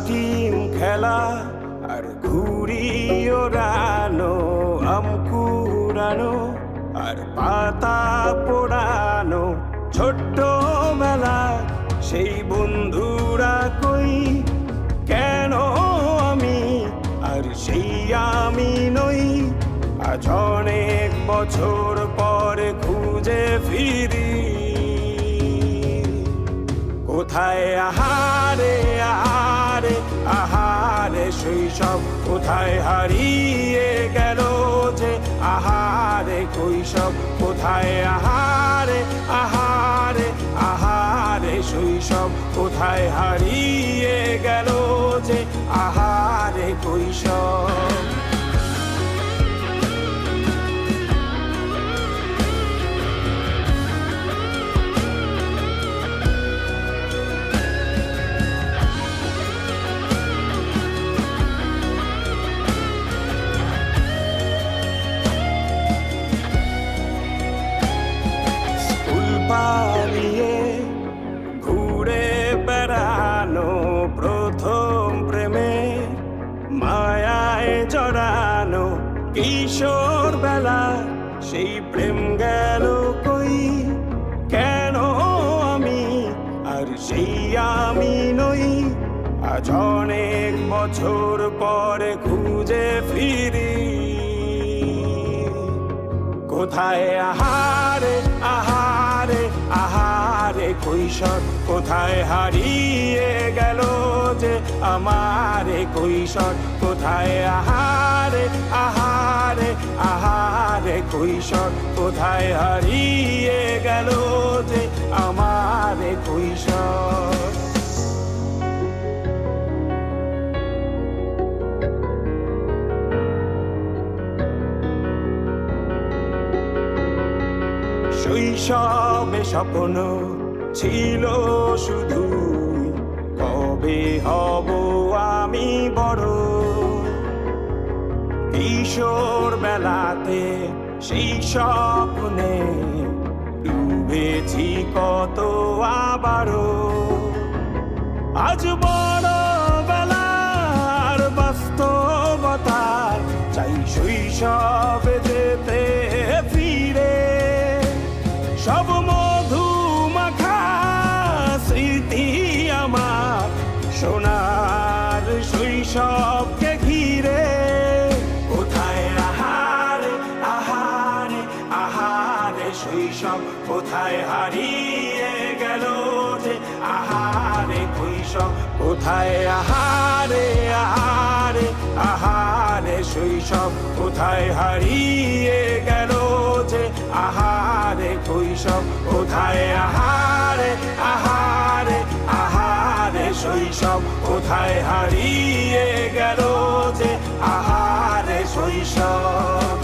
Team খেলা আর ঘুড়ি ওড়ানো, আম কুড়ানো আর পাতা পোড়ানো, ছোট্ট বেলা সেই বন্ধুরা কই, কেন আমি আর সেই আমি নই। আজ অনেক বছর পরে খুঁজে ফিরি, কোথায় আহারে আহারে আহারে শৈশব, কোথায় হারিয়ে গেল যে আহারে কৈশব, কোথায় আহারে আহারে আহারে শৈশব, কোথায় হারিয়ে গেল যে আহারে কৈশব। পালিয়ে ঘুরে বেড়ানো, প্রথম প্রেমে মায়ায় জড়ানো, কিশোর বেলা সেই প্রেম গেল কই, কেন আমি আর সেই আমি নই। আজ অনেক বছর পরে খুঁজে ফিরি, কোথায় আহারে আহারে আহারে কৈশোর, কোথায় হারিয়ে গেল যে আমারে কৈশোর, কোথায় আহারে আহারে আহারে কৈশোর, কোথায় হারিয়ে গেল যে আমারে কৈশোর। শৈশবে স্বপ্ন ছিল শুধু, কবে হব আমি বড়। কিশোর বেলাতে সেই স্বপ্নে ডুবেছি কত আবারও, আজ বড় বেলার বাস্তবতার চাই শৈশবে যেতে ফিরে। সব মধু মাখা স্মৃতি আমার সোনার শৈশবকে ঘিরে, কোথায় আহারে আহারে আহারে শৈশব, কোথায় হারিয়ে গেল যে আহারে কৈশোর, কোথায় আহারে আহারে আহারে শৈশব, কোথায় হারিয়ে গেল যে আহারে কৈশোর, কোথায় আহারে আহারে আহারে শৈশব, কোথায় হারিয়ে গেল যে আহারে শৈশব।